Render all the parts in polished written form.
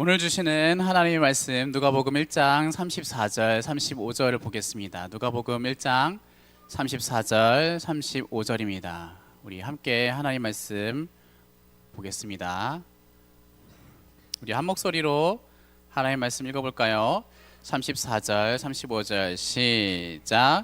오늘 주시는 하나님의 말씀 누가복음 1장 34절 35절을 보겠습니다. 누가복음 1장 34절 35절입니다. 우리 함께 하나님 말씀 보겠습니다. 우리 한 목소리로 하나님 말씀 읽어볼까요? 34절 35절 시작.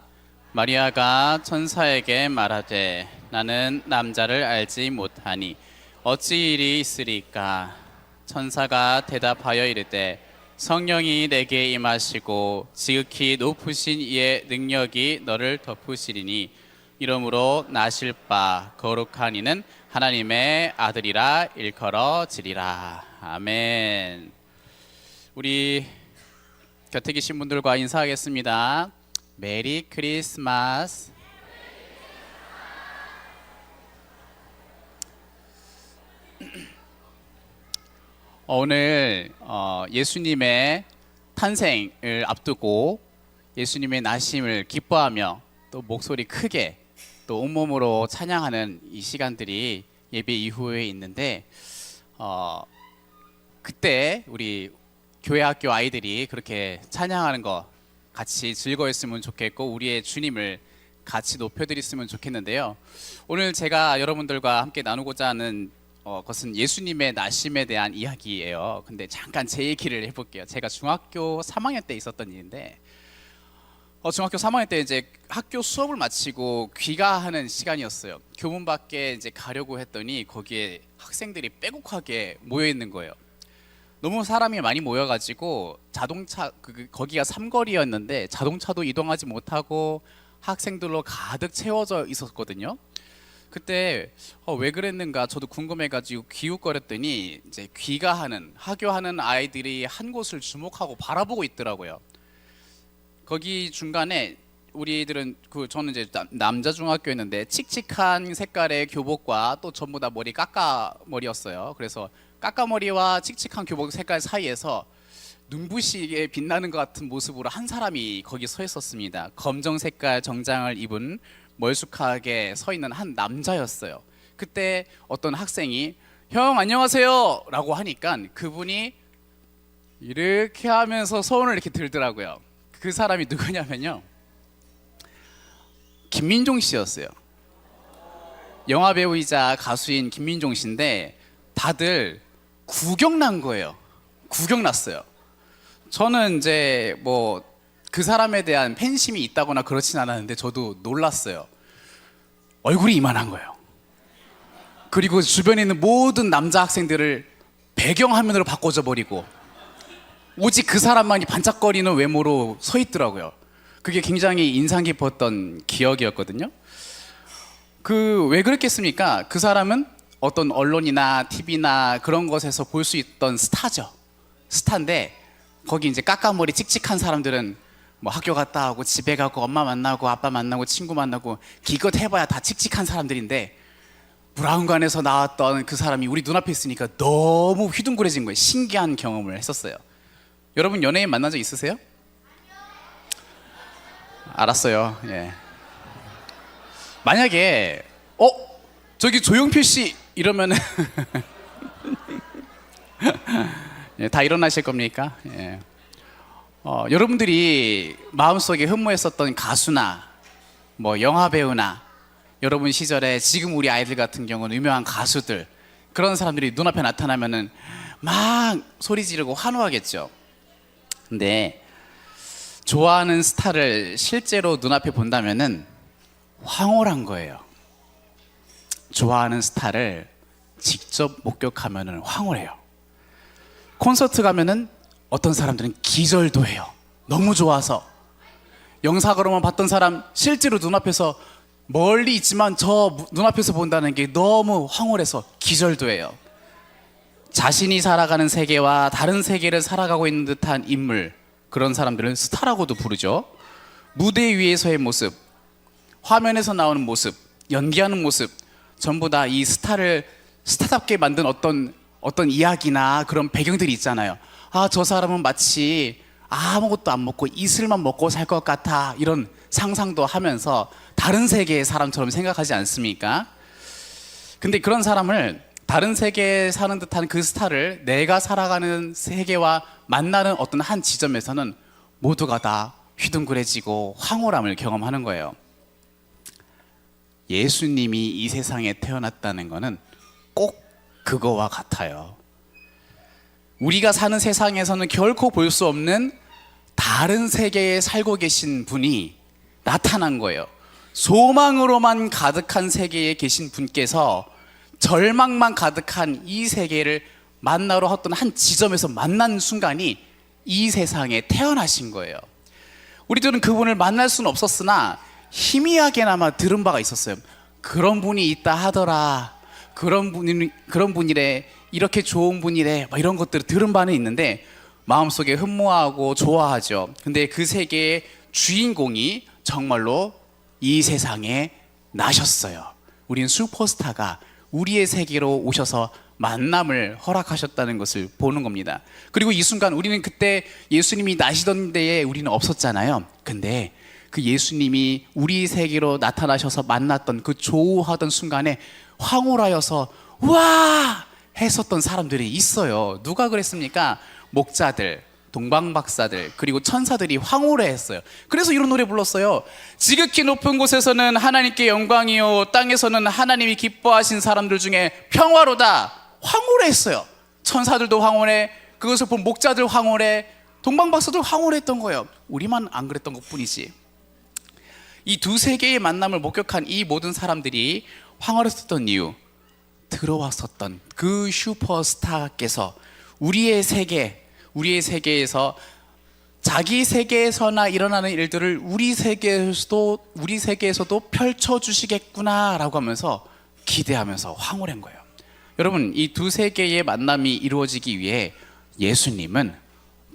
마리아가 천사에게 말하되 나는 남자를 알지 못하니 어찌 일이 있으리까? 천사가 대답하여 이르되 성령이 내게 임하시고 지극히 높으신 이의 능력이 너를 덮으시리니 이러므로 나실 바 거룩한 이는 하나님의 아들이라 일컬어지리라. 아멘. 우리 곁에 계신 분들과 인사하겠습니다. 메리 크리스마스. 오늘 예수님의 탄생을 앞두고 예수님의 나심을 기뻐하며 또 목소리 크게 또 온몸으로 찬양하는 이 시간들이 예배 이후에 있는데 그때 우리 교회 학교 아이들이 그렇게 찬양하는 거 같이 즐거웠으면 좋겠고 우리의 주님을 같이 높여드렸으면 좋겠는데요. 오늘 제가 여러분들과 함께 나누고자 하는 것은 예수님의 나심에 대한 이야기예요. 근데 잠깐 제 얘기를 해볼게요. 제가 중학교 3학년 때 있었던 일인데 중학교 3학년 때 이제 학교 수업을 마치고 귀가하는 시간이었어요. 교문 밖에 이제 가려고 했더니 거기에 학생들이 빼곡하게 모여 있는 거예요. 너무 사람이 많이 모여가지고 자동차 거기가 삼거리였는데 자동차도 이동하지 못하고 학생들로 가득 채워져 있었거든요. 그때 왜 그랬는가 저도 궁금해가지고 기웃거렸더니 이제 귀가하는 하교하는 아이들이 한 곳을 주목하고 바라보고 있더라고요. 거기 중간에 우리들은 저는 이제 남자 중학교였는데 칙칙한 색깔의 교복과 또 전부 다 머리 까까머리였어요. 그래서 까까머리와 칙칙한 교복 색깔 사이에서 눈부시게 빛나는 것 같은 모습으로 한 사람이 거기 서 있었습니다. 검정 색깔 정장을 입은 멀쑥하게 서 있는 한 남자였어요. 그때 어떤 학생이 형 안녕하세요 라고 하니까 그분이 이렇게 하면서 손을 이렇게 들더라고요. 그 사람이 누구냐면요, 김민종 씨였어요. 영화배우이자 가수인 김민종 씨인데 다들 구경난 거예요. 구경났어요. 저는 이제 그 사람에 대한 팬심이 있다거나 그렇진 않았는데 저도 놀랐어요. 얼굴이 이만한 거예요. 그리고 주변에 있는 모든 남자 학생들을 배경화면으로 바꿔줘 버리고 오직 그 사람만이 반짝거리는 외모로 서 있더라고요. 그게 굉장히 인상 깊었던 기억이었거든요. 왜 그랬겠습니까? 그 사람은 어떤 언론이나 TV나 그런 것에서 볼 수 있던 스타죠. 스타인데 거기 이제 까까머리 칙칙한 사람들은 학교 갔다 오고 집에 가고 엄마 만나고 아빠 만나고 친구 만나고 기껏 해봐야 다 칙칙한 사람들인데 브라운관에서 나왔던 그 사람이 우리 눈앞에 있으니까 너무 휘둥그레진 거예요. 신기한 경험을 했었어요. 여러분 연예인 만난 적 있으세요? 알았어요. 예. 만약에 저기 조용필 씨 이러면은 예, 다 일어나실 겁니까? 예. 여러분들이 마음속에 흠모했었던 가수나 영화 배우나 여러분 시절에 지금 우리 아이들 같은 경우는 유명한 가수들 그런 사람들이 눈앞에 나타나면은 막 소리 지르고 환호하겠죠. 근데 좋아하는 스타를 실제로 눈앞에 본다면은 황홀한 거예요. 좋아하는 스타를 직접 목격하면은 황홀해요. 콘서트 가면은 어떤 사람들은 기절도 해요. 너무 좋아서. 영상으로만 봤던 사람 실제로 눈앞에서 멀리 있지만 저 눈앞에서 본다는 게 너무 황홀해서 기절도 해요. 자신이 살아가는 세계와 다른 세계를 살아가고 있는 듯한 인물, 그런 사람들은 스타라고도 부르죠. 무대 위에서의 모습, 화면에서 나오는 모습, 연기하는 모습 전부 다 이 스타를 스타답게 만든 어떤 이야기나 그런 배경들이 있잖아요. 저 사람은 마치 아무것도 안 먹고 이슬만 먹고 살 것 같아, 이런 상상도 하면서 다른 세계의 사람처럼 생각하지 않습니까? 근데 그런 사람을 다른 세계에 사는 듯한 그 스타를 내가 살아가는 세계와 만나는 어떤 한 지점에서는 모두가 다 휘둥그레지고 황홀함을 경험하는 거예요. 예수님이 이 세상에 태어났다는 것은 꼭 그거와 같아요. 우리가 사는 세상에서는 결코 볼 수 없는 다른 세계에 살고 계신 분이 나타난 거예요. 소망으로만 가득한 세계에 계신 분께서 절망만 가득한 이 세계를 만나러 어떤 한 지점에서 만난 순간이 이 세상에 태어나신 거예요. 우리들은 그분을 만날 수는 없었으나 희미하게나마 들은 바가 있었어요. 그런 분이 있다 하더라. 그런 분이래. 이렇게 좋은 분이래. 막 이런 것들을 들은 바는 있는데 마음속에 흠모하고 좋아하죠. 근데 그 세계의 주인공이 정말로 이 세상에 나셨어요. 우린 슈퍼스타가 우리의 세계로 오셔서 만남을 허락하셨다는 것을 보는 겁니다. 그리고 이 순간 우리는 그때 예수님이 나시던 데에 우리는 없었잖아요. 근데 그 예수님이 우리 세계로 나타나셔서 만났던 그 조우하던 순간에 황홀하여서 와! 했었던 사람들이 있어요. 누가 그랬습니까? 목자들, 동방박사들, 그리고 천사들이 황홀해했어요. 그래서 이런 노래 불렀어요. 지극히 높은 곳에서는 하나님께 영광이요, 땅에서는 하나님이 기뻐하신 사람들 중에 평화로다. 황홀했어요. 천사들도 황홀해, 그것을 본 목자들 황홀해, 동방박사들 황홀했던 거예요. 우리만 안 그랬던 것뿐이지. 이 두 세계의 만남을 목격한 이 모든 사람들이 황홀했었던 이유, 들어왔었던 그 슈퍼스타께서 우리의 세계에서 자기 세계에서나 일어나는 일들을 우리 세계에서도 펼쳐주시겠구나라고 하면서 기대하면서 황홀한 거예요. 여러분, 이 두 세계의 만남이 이루어지기 위해 예수님은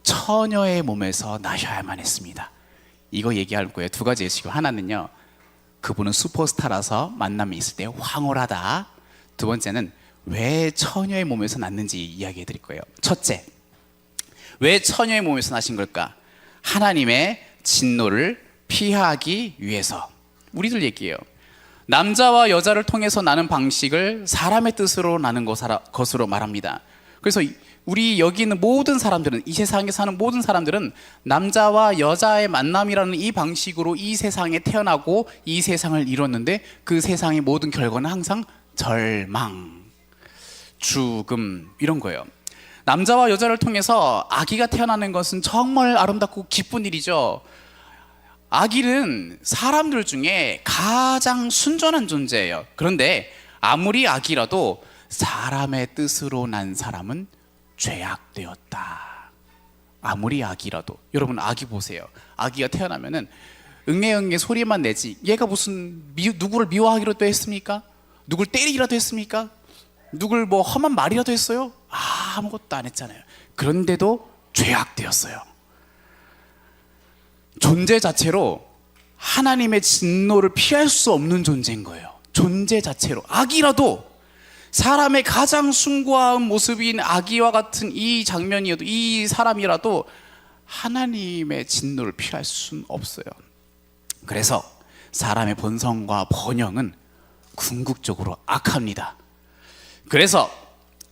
처녀의 몸에서 나셔야만 했습니다. 이거 얘기할 거예요. 두 가지 예시고, 하나는요, 그분은 슈퍼스타라서 만남이 있을 때 황홀하다. 두 번째는 왜 처녀의 몸에서 났는지 이야기해 드릴 거예요. 첫째, 왜 처녀의 몸에서 나신 걸까? 하나님의 진노를 피하기 위해서. 우리들 얘기해요. 남자와 여자를 통해서 나는 방식을 사람의 뜻으로 나는 것으로 말합니다. 그래서 우리 여기 있는 모든 사람들은, 이 세상에 사는 모든 사람들은 남자와 여자의 만남이라는 이 방식으로 이 세상에 태어나고 이 세상을 이뤘는데, 그 세상의 모든 결과는 항상 절망, 죽음, 이런 거예요. 남자와 여자를 통해서 아기가 태어나는 것은 정말 아름답고 기쁜 일이죠. 아기는 사람들 중에 가장 순전한 존재예요. 그런데 아무리 아기라도 사람의 뜻으로 난 사람은 죄악되었다. 아무리 아기라도. 여러분, 아기 보세요. 아기가 태어나면은 응애응애 소리만 내지, 얘가 무슨 누구를 미워하기라도 했습니까? 누굴 때리기라도 했습니까? 누굴 뭐 험한 말이라도 했어요? 아무것도 안 했잖아요. 그런데도 죄악되었어요. 존재 자체로 하나님의 진노를 피할 수 없는 존재인 거예요. 존재 자체로. 아기라도, 사람의 가장 숭고한 모습인 아기와 같은 이 장면이어도, 이 사람이라도 하나님의 진노를 피할 수는 없어요. 그래서 사람의 본성과 본영은 궁극적으로 악합니다. 그래서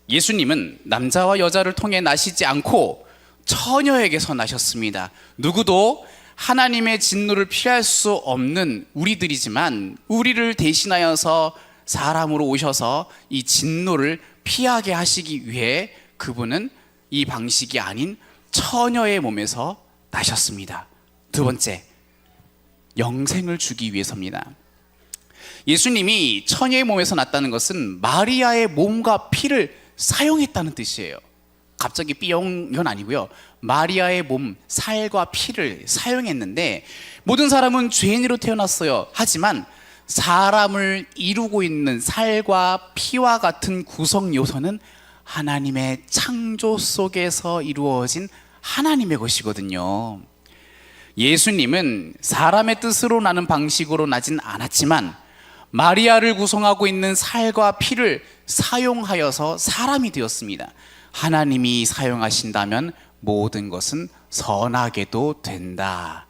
예수님은 남자와 여자를 통해 나시지 않고 처녀에게서 나셨습니다. 누구도 하나님의 진노를 피할 수 없는 우리들이지만, 우리를 대신하여서 사람으로 오셔서 이 진노를 피하게 하시기 위해 그분은 이 방식이 아닌 처녀의 몸에서 나셨습니다. 두 번째, 영생을 주기 위해서입니다. 예수님이 처녀의 몸에서 났다는 것은 마리아의 몸과 피를 사용했다는 뜻이에요. 갑자기 삐용, 이건 아니고요. 마리아의 몸, 살과 피를 사용했는데, 모든 사람은 죄인으로 태어났어요. 하지만 사람을 이루고 있는 살과 피와 같은 구성 요소는 하나님의 창조 속에서 이루어진 하나님의 것이거든요. 예수님은 사람의 뜻으로 나는 방식으로 나진 않았지만 마리아를 구성하고 있는 살과 피를 사용하여서 사람이 되었습니다. 하나님이 사용하신다면 모든 것은 선하게도 된다.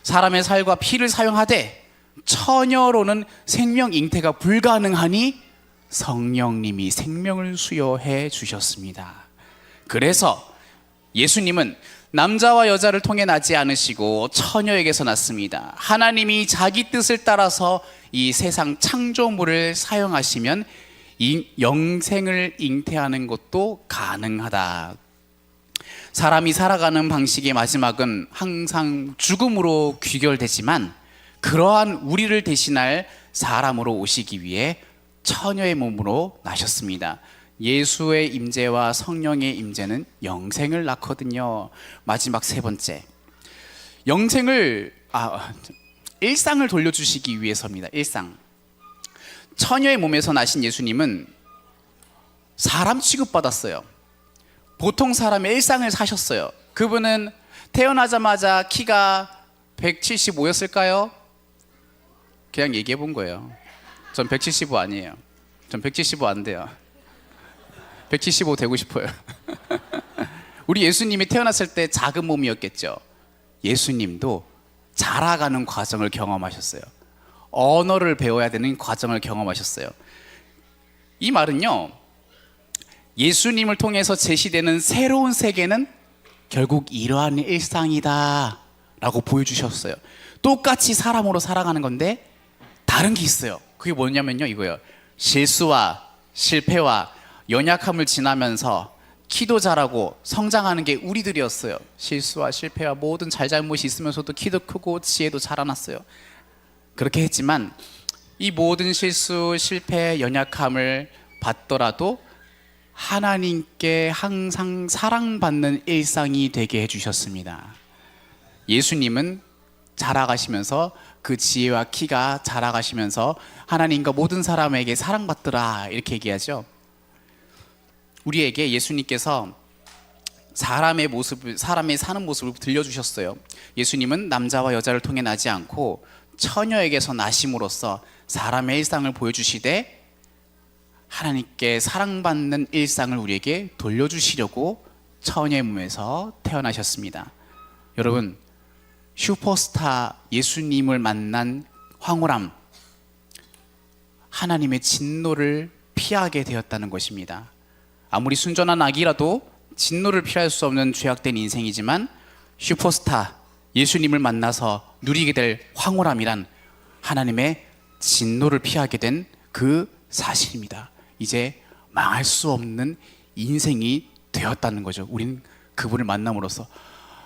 사람의 살과 피를 사용하되 처녀로는 생명 잉태가 불가능하니 성령님이 생명을 수여해 주셨습니다. 그래서 예수님은 남자와 여자를 통해 나지 않으시고 처녀에게서 났습니다. 하나님이 자기 뜻을 따라서 이 세상 창조물을 사용하시면 영생을 잉태하는 것도 가능하다. 사람이 살아가는 방식의 마지막은 항상 죽음으로 귀결되지만 그러한 우리를 대신할 사람으로 오시기 위해 처녀의 몸으로 나셨습니다. 예수의 임재와 성령의 임재는 영생을 낳거든요. 마지막 세 번째, 일상을 돌려주시기 위해서입니다. 일상. 처녀의 몸에서 나신 예수님은 사람 취급받았어요. 보통 사람의 일상을 사셨어요. 그분은 태어나자마자 키가 175였을까요? 그냥 얘기해 본 거예요. 전 175 아니에요. 전 175 안 돼요. 175 되고 싶어요. 우리 예수님이 태어났을 때 작은 몸이었겠죠. 예수님도 자라가는 과정을 경험하셨어요. 언어를 배워야 되는 과정을 경험하셨어요. 이 말은요, 예수님을 통해서 제시되는 새로운 세계는 결국 이러한 일상이다 라고 보여주셨어요. 똑같이 사람으로 살아가는 건데 다른 게 있어요. 그게 뭐냐면요, 이거예요. 실수와 실패와 연약함을 지나면서 키도 자라고 성장하는 게 우리들이었어요. 실수와 실패와 모든 잘잘못이 있으면서도 키도 크고 지혜도 자라났어요. 그렇게 했지만 이 모든 실수, 실패, 연약함을 받더라도 하나님께 항상 사랑받는 일상이 되게 해주셨습니다. 예수님은 자라가시면서 그 지혜와 키가 자라가시면서 하나님과 모든 사람에게 사랑받더라 이렇게 얘기하죠. 우리에게 예수님께서 사람의 사는 모습을 들려주셨어요. 예수님은 남자와 여자를 통해 나지 않고 처녀에게서 나심으로써 사람의 일상을 보여주시되 하나님께 사랑받는 일상을 우리에게 돌려주시려고 처녀의 몸에서 태어나셨습니다. 여러분, 슈퍼스타 예수님을 만난 황홀함, 하나님의 진노를 피하게 되었다는 것입니다. 아무리 순전한 아기라도 진노를 피할 수 없는 죄악된 인생이지만 슈퍼스타 예수님을 만나서 누리게 될 황홀함이란 하나님의 진노를 피하게 된 그 사실입니다. 이제 망할 수 없는 인생이 되었다는 거죠. 우린 그분을 만남으로써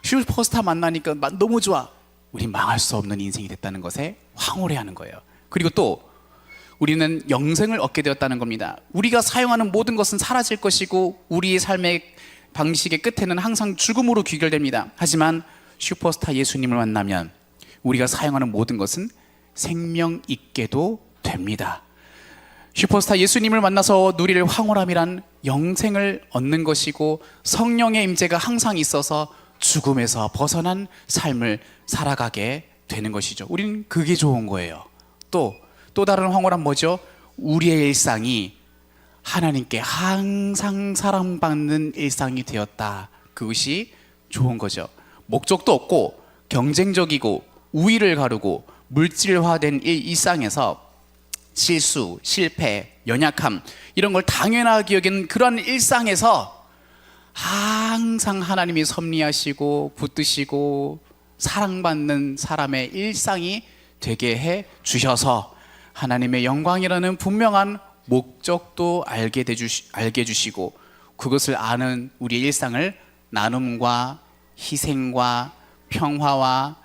슈퍼스타 만나니까 너무 좋아. 우린 망할 수 없는 인생이 됐다는 것에 황홀해하는 거예요. 그리고 또 우리는 영생을 얻게 되었다는 겁니다. 우리가 사용하는 모든 것은 사라질 것이고 우리의 삶의 방식의 끝에는 항상 죽음으로 귀결됩니다. 하지만 슈퍼스타 예수님을 만나면 우리가 사용하는 모든 것은 생명 있게도 됩니다. 슈퍼스타 예수님을 만나서 누릴 황홀함이란 영생을 얻는 것이고 성령의 임재가 항상 있어서 죽음에서 벗어난 삶을 살아가게 되는 것이죠. 우리는 그게 좋은 거예요. 또 다른 황홀함 뭐죠? 우리의 일상이 하나님께 항상 사랑받는 일상이 되었다. 그것이 좋은 거죠. 목적도 없고 경쟁적이고 우위를 가르고 물질화된 일상에서 실수, 실패, 연약함 이런 걸 당연하게 여기는 그런 일상에서 항상 하나님이 섭리하시고 붙드시고 사랑받는 사람의 일상이 되게 해 주셔서 하나님의 영광이라는 분명한 목적도 알게 해주시고 그것을 아는 우리의 일상을 나눔과 희생과 평화와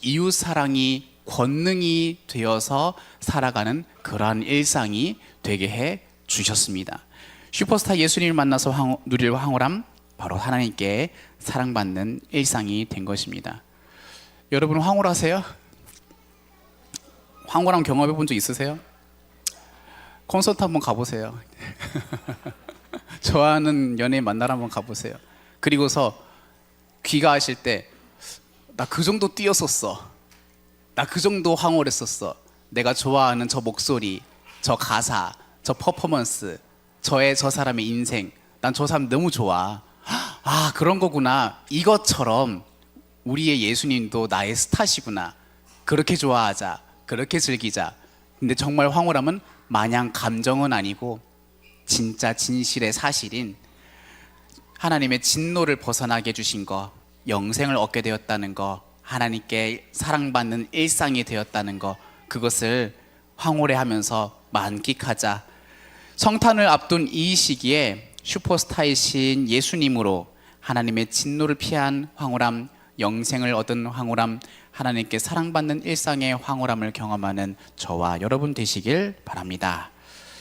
이웃사랑이 권능이 되어서 살아가는 그러한 일상이 되게 해 주셨습니다. 슈퍼스타 예수님을 만나서 누릴 황홀함, 바로 하나님께 사랑받는 일상이 된 것입니다. 여러분 황홀하세요? 황홀함 경험해 본 적 있으세요? 콘서트 한번 가보세요. 좋아하는 연예인 만나러 한번 가보세요. 그리고서 귀가하실 때 나 그 정도 뛰었었어, 나 그 정도 황홀했었어, 내가 좋아하는 저 목소리, 저 가사, 저 퍼포먼스, 저 사람의 인생, 난 저 사람 너무 좋아. 아, 그런 거구나. 이것처럼 우리의 예수님도 나의 스타시구나. 그렇게 좋아하자, 그렇게 즐기자. 근데 정말 황홀함은 마냥 감정은 아니고 진짜 진실의 사실인 하나님의 진노를 벗어나게 해주신 거, 영생을 얻게 되었다는 거, 하나님께 사랑받는 일상이 되었다는 거, 그것을 황홀해하면서 만끽하자. 성탄을 앞둔 이 시기에 슈퍼스타이신 예수님으로 하나님의 진노를 피한 황홀함, 영생을 얻은 황홀함, 하나님께 사랑받는 일상의 황홀함을 경험하는 저와 여러분 되시길 바랍니다.